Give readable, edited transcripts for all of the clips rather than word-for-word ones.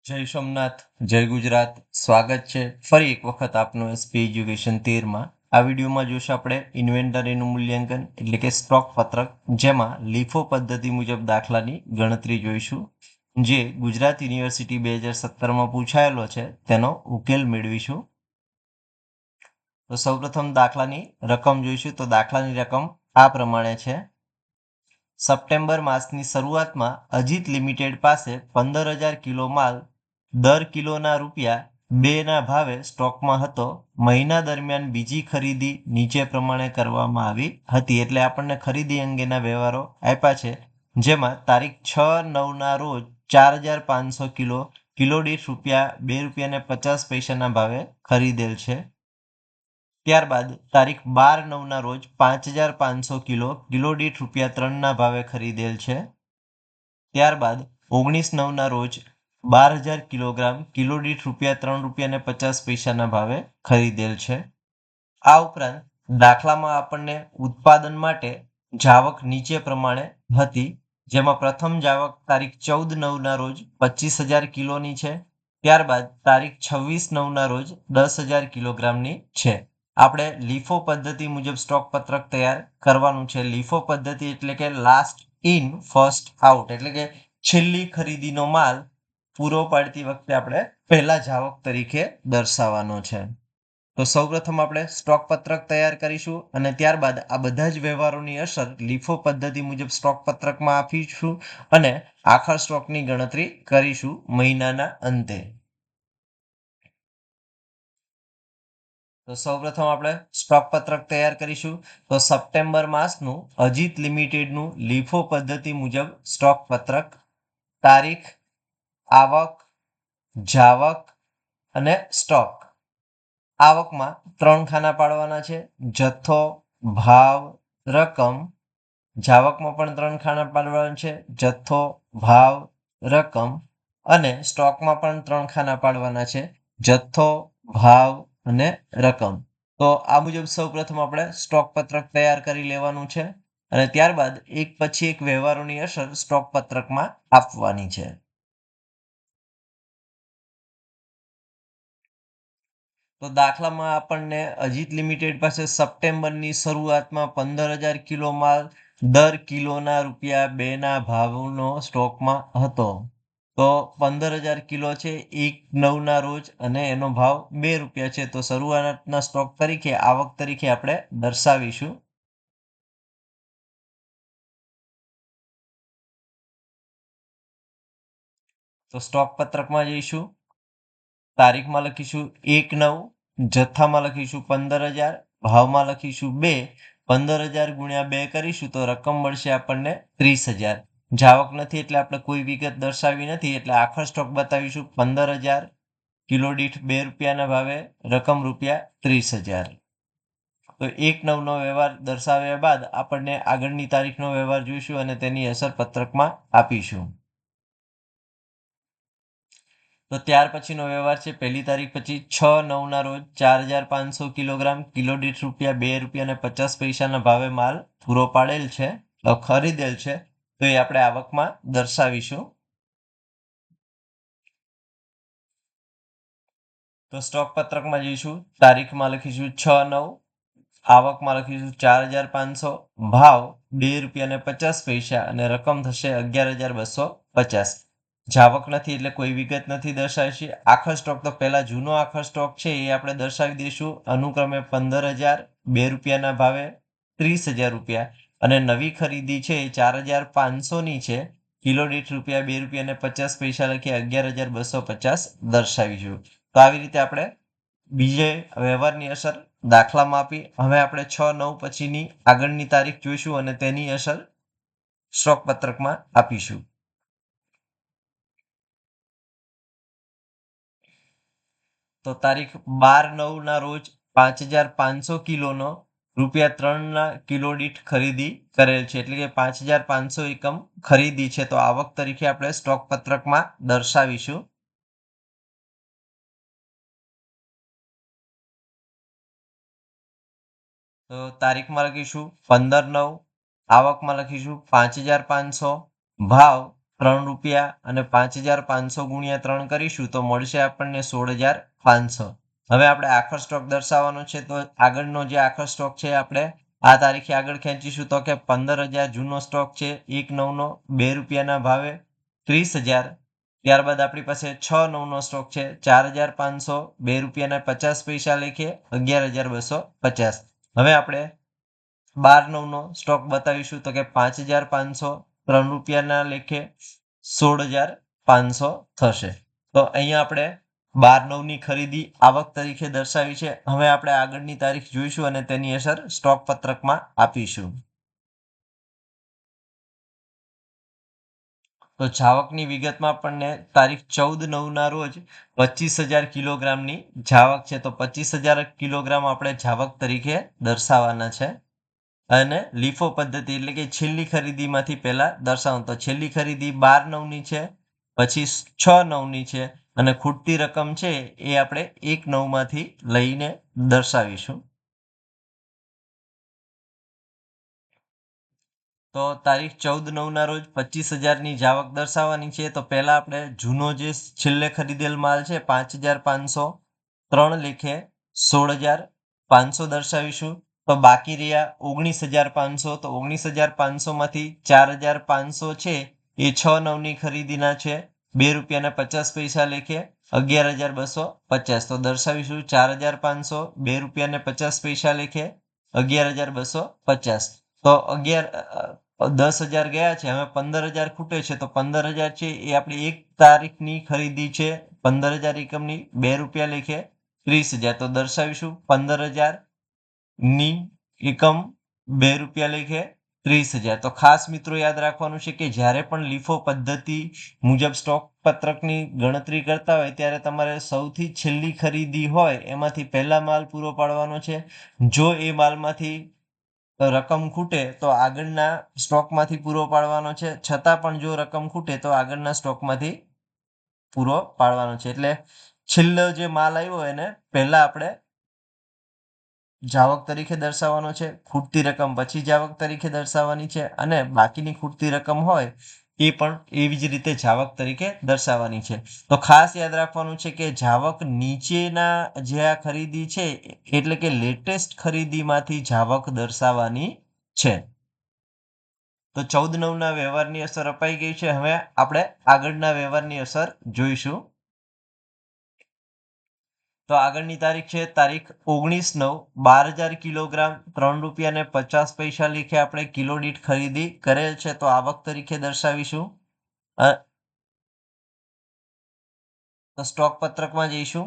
જય સોમનાથ, જય ગુજરાત. સ્વાગત છે ફરી એક વખત આપનું એસપી એજ્યુકેશન 13માં. આ વિડીયોમાં જોશું આપણે ઇન્વેન્ટરીનું મૂલ્યાંકન એટલે કે સ્ટોક પત્રક, જેમાં લીફો પદ્ધતિ મુજબ દાખલાની ગણતરી જોઈશું, જે ગુજરાત યુનિવર્સિટી 2017માં પૂછાયેલો છે તેનો ઉકેલ મેળવીશું. તો સૌપ્રથમ દાખલાની રકમ જોઈશું. તો દાખલાની રકમ આ પ્રમાણે છે. સપ્ટેમ્બર માસની શરૂઆતમાં અજીત લિમિટેડ પાસે 15,000 કિલો માલ દર કિલોના ₹2 ભાવે સ્ટોકમાં હતો. મહિના દરમિયાન બીજી ખરીદી નીચે પ્રમાણે કરવામાં આવી હતી. એટલે આપણને ખરીદી અંગેના વ્યવહારો આપ્યા છે, જેમાં તારીખ 6/9ના રોજ 4,500 કિલો દીઠ ₹2.50 ભાવે ખરીદેલ છે. ત્યારબાદ તારીખ 12/9ના રોજ 5,500 કિલો દીઠ ₹3ના ભાવે ખરીદેલ છે. ત્યારબાદ 19/9ના રોજ 12,000 કિલોગ્રામ કિલો દીઠ ₹3.50ના ભાવે ખરીદેલ છે. આ ઉપરાંત દાખલામાં આપણને ઉત્પાદન માટે જાવક નીચે પ્રમાણે હતી, જેમાં પ્રથમ જાવક તારીખ 14/9ના રોજ 25,000 કિલોની છે. ત્યારબાદ તારીખ 26/9ના રોજ 10,000 કિલોગ્રામની છે. આપણે લીફો પદ્ધતિ મુજબ સ્ટોક પત્રક તૈયાર કરવાનું છે. લીફો પદ્ધતિ એટલે કે લાસ્ટ ઇન ફર્સ્ટ આઉટ, એટલે કે છેલ્લી ખરીદીનો માલ પૂરો પાડતી વખતે આપણે પહેલા જાવક તરીકે દર્શાવવાનો છે. તો સૌપ્રથમ આપણે સ્ટોક પત્રક તૈયાર કરીશું અને ત્યારબાદ આ બધા જ વ્યવહારોની અસર લીફો પદ્ધતિ મુજબ સ્ટોક પત્રકમાં આપીશું અને આખા સ્ટોકની ગણતરી કરીશું મહિનાના અંતે. તો સૌપ્રથમ આપણે સ્ટોક પત્રક તૈયાર કરીશું. તો સપ્ટેમ્બર માસનું અજીત લિમિટેડનું લીફો પદ્ધતિ મુજબ સ્ટોક પત્રક. તારીખ, આવક, જાવક અને સ્ટોક. આવકમાં 3 ખાના પાડવાના છે: જથ્થો, ભાવ, રકમ. જાવકમાં પણ 3 ખાના પાડવાના છે: જથ્થો, ભાવ, રકમ. અને સ્ટોકમાં પણ 3 ખાના પાડવાના છે: જથ્થો, ભાવ અને રકમ. તો આ મુજબ સૌપ્રથમ આપણે સ્ટોક પત્રક તૈયાર કરી લેવાનું છે અને ત્યારબાદ એક પછી એક વ્યવહારોની અસર સ્ટોક પત્રકમાં આપવાની છે. તો દાખલામાં આપણને અજીત લિમિટેડ પાસે સપ્ટેમ્બરની શરૂઆતમાં 15,000 કિલો માલ દર કિલોના ₹2ના ભાવનો સ્ટોકમાં હતો. તો 15,000 કિલો છે 1/9ના રોજ અને એનો ભાવ ₹2 છે. તો શરૂઆતના સ્ટોક તરીકે આવક તરીકે આપણે દર્શાવીશું. તો સ્ટોક પત્રકમાં જઈશું. તારીખમાં લખીશું 1/9, જથ્થામાં લખીશું 15,000, ભાવમાં લખીશું 2. 15,000 ગુણ્યા 2 કરીશું તો રકમ મળશે આપણને 30,000. જાવક નથી એટલે આપણે કોઈ વિગત દર્શાવી નથી, એટલે આખા સ્ટોક બતાવીશું 15,000 કિલો દીઠ ₹2ના ભાવે, રકમ ₹30,000. તો 1/9નો વ્યવહાર દર્શાવ્યા બાદ આપણને આગળની તારીખનો વ્યવહાર જોઈશું અને તેની અસર પત્રકમાં આપીશું. તો ત્યાર પછીનો વ્યવહાર છે પહેલી તારીખ પછી 6/9ના રોજ 4,500 કિલોગ્રામ કિલો દીઠ ₹2.50ના ભાવે માલ પૂરો પાડેલ છે, ખરીદેલ છે. તો એ આપણે આવકમાં દર્શાવીશું. તો સ્ટોક પત્રકમાં જઈશું. તારીખમાં લખીશું 6/9, આવકમાં લખીશું 4,500, ભાવ ₹2.50 અને રકમ થશે 11,250. જાવક નથી એટલે કોઈ વિગત નથી દર્શાવી. આખો સ્ટોક તો પહેલા જૂનો આખો સ્ટોક છે એ આપણે દર્શાવી દઈશું, અનુક્રમે 15,000 ₹2ના ભાવે, ₹30,000 અને નવી ખરીદી છે એ 4,500ની છે, કિલો દીઠ ₹2.50 લખી 11,250 દર્શાવીશું. તો આવી રીતે આપણે બીજે વ્યવહારની અસર દાખલામાં આપી. હવે આપણે 6/9 પછીની આગળની તારીખ જોઈશું અને તેની અસર સ્ટોક પત્રકમાં આપીશું. તો તારીખ 12/9ના રોજ 5,500 કિલોનો ₹3ના કિલો દીઠ ખરીદી કરેલ છે, એટલે કે 5,500 એકમ ખરીદી છે. તો આવક તરીકે આપણે સ્ટોક પત્રકમાં દર્શાવીશું. તો તારીખમાં લખીશું 15/9, આવકમાં લખીશું 5,500, ભાવ ₹3 અને 5,500 ગુણ્યા 3 કરીશું તો મળશે આપણને 16,500. હવે આપણે આખર સ્ટોક દર્શાવવાનો છે તો આગળનો જે આખર સ્ટોક છે આપણે આ તારીખે આગળ ખેંચીશું તો કે 15,000 જૂનો સ્ટોક છે 1/9 ₹2 ભાવે 30,000. ત્યારબાદ આપણી પાસે 6/9 સ્ટોક છે 4,500 ₹2.50 લેખે 11,250. હવે આપણે 12/9 સ્ટોક બતાવીશું તો કે 5,500 ₹3 લેખે 16,500 થશે. તો અહીંયા આપણે 12/9 ખરીદી આવક તરીકે દર્શાવી છે. હવે આપણે આગળની તારીખ જોઈશું અને તેની અસર સ્ટોક પત્રકમાં આપીશું. તો જાવકની વિગતમાં આપણને તારીખ 14/9 રોજ 25,000 કિલોગ્રામની જાવક છે તો 25,000 કિલોગ્રામ આપણે જાવક તરીકે દર્શાવવાના છે. અને લીફો પદ્ધતિ એટલે કે છેલ્લી ખરીદીમાંથી પહેલા દર્શાવો તો છેલ્લી ખરીદી 12/9 છે, પછી 6/9 છે અને ખૂટતી રકમ છે એ આપણે 1/9 માંથી લઈને દર્શાવીશું. તો તારીખ 14/9 રોજ 25,000ની જાવક દર્શાવવાની છે તો પહેલા આપણે જૂનો જે છેલ્લે ખરીદેલ માલ છે 5,500 3 લેખે 16,500 દર્શાવીશું. તો બાકી રહ્યા 19,500 તો 19,500 માંથી 4,500 છે એ 6/9 ખરીદીના છે ₹2.50 લેખે 11,250. તો દર્શાવીશું 4,500 ₹2.50 લેખે 11,250. તો 10,000 ગયા છે હવે 15,000 ખૂટે છે તો 15,000 છે એ આપણી 1 તારીખની ખરીદી છે 15,000 એકમની ₹2 લેખે 30,000. તો દર્શાવીશું 15,000 ની એકમ ₹2 લેખે 30,000. તો ખાસ મિત્રો યાદ રાખવાનું છે કે જ્યારે પણ લીફો પદ્ધતિ મુજબ સ્ટોક પત્રકની ગણતરી કરતા હોય ત્યારે તમારે સૌથી છેલ્લી ખરીદી હોય એમાંથી પહેલા માલ પૂરો પાડવાનો છે. જો એ માલમાંથી રકમ ખૂટે તો આગળના સ્ટોકમાંથી પૂરો પાડવાનો છે, છતાં પણ જો રકમ ખૂટે તો આગળના સ્ટોકમાંથી પૂરો પાડવાનો છે. એટલે છેલ્લો જે માલ આવ્યો એને પહેલા આપણે જાવક તરીકે દર્શાવવાનો છે, ખૂટતી રકમ પછી જાવક તરીકે દર્શાવવાની છે અને બાકીની ખૂટતી રકમ હોય એ પણ એવી જ રીતે જાવક તરીકે દર્શાવવાની છે. તો ખાસ યાદ રાખવાનું છે કે જાવક નીચેના જે આ ખરીદી છે એટલે કે લેટેસ્ટ ખરીદીમાંથી જાવક દર્શાવવાની છે. તો 14/9 વ્યવહારની અસર અપાઈ ગઈ છે. હવે આપણે આગળના વ્યવહારની અસર જોઈશું. તો આગળની તારીખ છે તારીખ 19/9 12,000 કિલોગ્રામ ₹3.50 લેખે આપણે કિલો દીઠ ખરીદી કરેલ છે તો આવક તરીકે દર્શાવીશું. તો સ્ટોક પત્રકમાં જઈશું.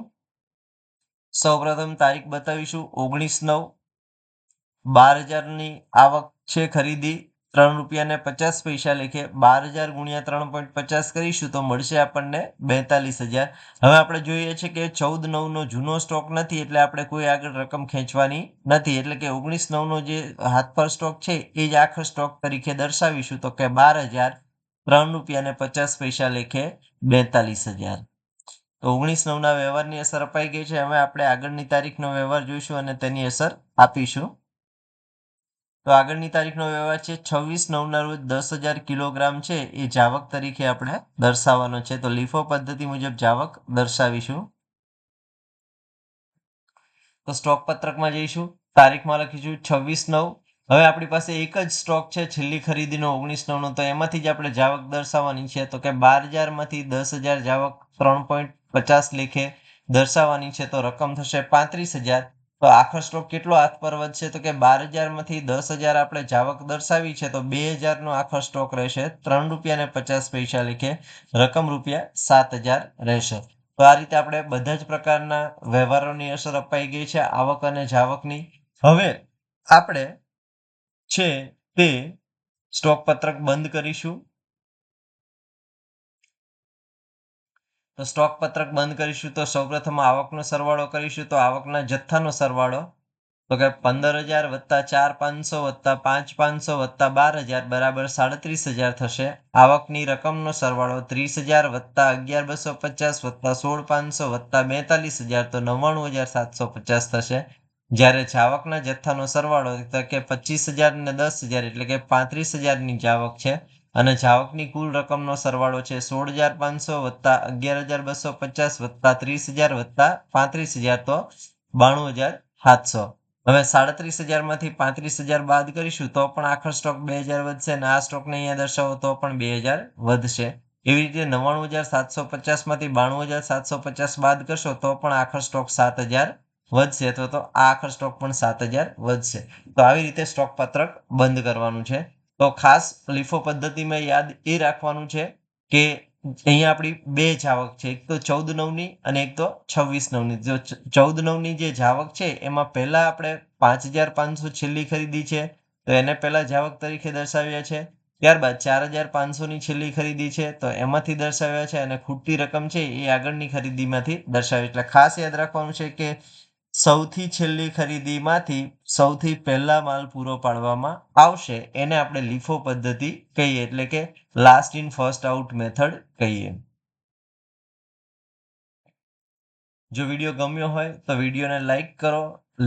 સૌપ્રથમ તારીખ બતાવીશું 19/9 12,000ની આવક છે ખરીદી ₹3.50 લેખે 12,000 ગુણ્યા 3.50 કરીશું તો મળશે આપણને 42,000. હવે આપણે જોઈએ છે કે 14/9 જૂનો સ્ટોક નથી એટલે આપણે કોઈ આગળ રકમ ખેંચવાની નથી એટલે કે 19/9 જે હાથ પર સ્ટોક છે એ જ આખર સ્ટોક તરીકે દર્શાવીશું તો કે 12,000 ₹3.50 લેખે 42,000. તો 19/9 વ્યવહારની અસર અપાઈ ગઈ છે. હવે આપણે આગળની તારીખનો વ્યવહાર જોઈશું અને તેની અસર આપીશું. તો આગળની તારીખનો વ્યવહાર છે 26/9 રોજ 10,000 કિલોગ્રામ છે એ જાવક તરીકે આપણે દર્શાવવાનો છે. તો લીફો પદ્ધતિ મુજબ જાવક દર્શાવીશું. તો સ્ટોક પત્રકમાં જઈશું. તારીખમાં લખીશું 26/9. હવે આપણી પાસે એક જ સ્ટોક છે છેલ્લી ખરીદીનો 19/9 તો એમાંથી જ આપણે જાવક દર્શાવવાની છે તો કે 12,000 માંથી 10,000 જાવક 3.50 લેખે દર્શાવવાની છે તો રકમ થશે 35,000. તો આખર સ્ટોક કેટલો હાથ પર વધશે તો કે 12,000 માંથી 10,000 આપણે જાવક દર્શાવી છે તો 2,000 નો આખર સ્ટોક રહેશે ₹3.50 લેખે રકમ ₹7,000 રહેશે. તો આ રીતે આપણે બધા જ પ્રકારના વ્યવહારોની અસર અપાઈ ગઈ છે આવક અને જાવકની. હવે આપણે છે તે સ્ટોક પત્રક બંધ કરીશું. તો સ્ટોક પત્રક બંધ કરીશું તો સૌપ્રથમ આવકનો સરવાળો કરીશું તો આવકના જથ્થાનો સરવાળો તો કે 15,000 વત્તા 4,500 વત્તા 5,500 વત્તા 12,000 બરાબર 37,000 થશે. આવકની રકમનો સરવાળો 30,000 વત્તા 11,250 વત્તા 16,500 વત્તા 42,000 તો 99,750 થશે. જ્યારે જાવકના જથ્થાનો સરવાળો તો કે 25,000 ને 10,000 એટલે કે 35,000ની જાવક છે અને જાવકની કુલ રકમનો સરવાળો છે 16,500 વત્તા 11,250 વત્તા 30,000 વત્તા 35,000 તો 92,700. હવે 37,000 માંથી 35,000 બાદ કરીશું તો પણ આખો સ્ટોક 2,000 વધશે અને આ સ્ટોકને અહીંયા દર્શાવો તો પણ 2,000 વધશે. એવી રીતે 99,750 માંથી 92,750 બાદ કરશો તો પણ આખો સ્ટોક 7,000 વધશે અથવા તો આ આખો સ્ટોક પણ 7,000 વધશે. તો આવી રીતે સ્ટોક પત્રક બંધ કરવાનું છે. તો ખાસ લીફો પદ્ધતિમાં યાદ એ રાખવાનું છે કે અહીંયા આપણી બે જાવક છે, એક તો 14,9ની અને એક તો 26,9ની. જો 14,9ની જે જાવક છે એમાં પહેલા આપણે 5,500 છેલ્લી ખરીદી છે તો એને પહેલા જાવક તરીકે દર્શાવ્યા છે. ત્યારબાદ 4,500ની છેલ્લી ખરીદી છે તો એમાંથી દર્શાવ્યા છે અને ખૂટતી રકમ છે એ આગળની ખરીદીમાંથી દર્શાવી. એટલે ખાસ યાદ રાખવાનું છે કે સૌથી છેલ્લી ખરીદીમાંથી સૌથી પહેલા માલ પૂરો પાડવામાં આવશે એને આપણે લીફો પદ્ધતિ કહીએ, એટલે કે last in first out method કહીએ. જો વિડીયો ગમ્યો હોય તો વિડીયોને લાઈક કરો,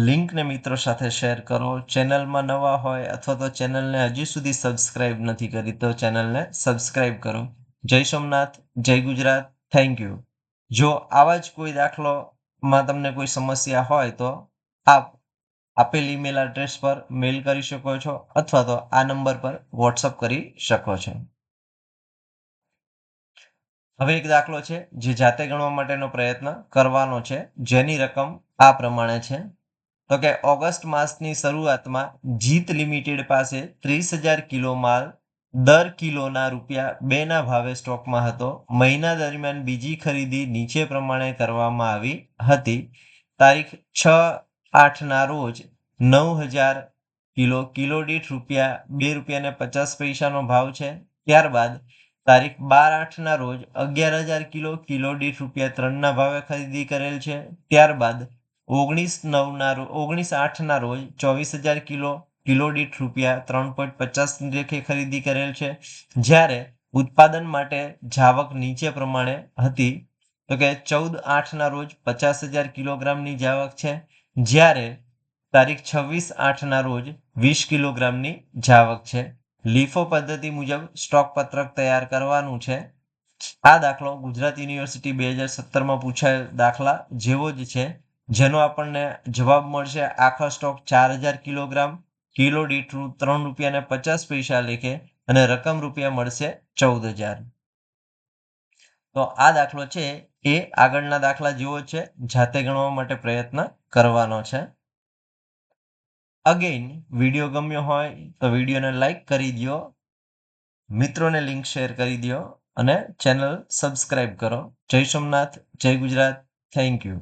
લિંકને મિત્રો સાથે શેર કરો. ચેનલમાં નવા હોય અથવા તો ચેનલને હજી સુધી સબસ્ક્રાઇબ નથી કરી તો ચેનલને સબસ્ક્રાઇબ કરો. જય સોમનાથ, જય ગુજરાત, થેન્ક યુ. જો આવા જ કોઈ દાખલોમાં તમને કોઈ સમસ્યા હોય તો આપ આપેલ ઈમેલ એડ્રેસ પર મેલ કરી શકો છો અથવા તો આ નંબર પર વોટ્સઅપ કરી શકો છો. હવે એક દાખલો છે જે જાતે ગણવા માટેનો પ્રયત્ન કરવાનો છે, જેની રકમ આ પ્રમાણે છે. તો કે ઓગસ્ટ માસની શરૂઆતમાં જીત લિમિટેડ પાસે 30,000 કિલો માલ દર કિલોના ₹2ના ભાવે સ્ટોકમાં હતો. મહિના દરમિયાન બીજી ખરીદી નીચે પ્રમાણે કરવામાં આવી હતી. તારીખ 6/8ના રોજ 9,000 કિલો દીઠ ₹2.50નો ભાવ છે. ત્યારબાદ તારીખ 12/8ના રોજ 11,000 કિલો દીઠ ₹3ના ભાવે ખરીદી કરેલ છે. ત્યારબાદ 19/8ના રોજ 24,000 કિલો દીઠ ₹3.50ની લેખે ખરીદી કરેલ છે. જ્યારે ઉત્પાદન માટે જાવક નીચે પ્રમાણે હતી. તો કે 14/8ના રોજ 50,000 કિલોગ્રામની જાવક છે, જ્યારે તારીખ 26/8ના રોજ 20 કિલોગ્રામની જાવક છે. લીફો પદ્ધતિ મુજબ સ્ટોક પત્રક તૈયાર કરવાનું છે. આ દાખલો ગુજરાત યુનિવર્સિટી 2017માં પૂછાયેલ દાખલા જેવો જ છે, જેનો આપણને જવાબ મળશે આખો સ્ટોક 4,000 કિલોગ્રામ, કિલો દીઠ ₹3.50 લેખે અને રકમ રૂપિયા મળશે 14,000. તો આ દાખલો છે એ આગળના દાખલા જેવો છે, જાતે ગણવા માટે પ્રયત્ન કરવાનો છે. અગેન વિડીયો ગમ્યો હોય તો વિડીયોને લાઈક કરી દો, મિત્રોને લિંક શેર કરી દો અને ચેનલ સબસ્ક્રાઇબ કરો. જય સોમનાથ, જય ગુજરાત, થેન્ક યુ.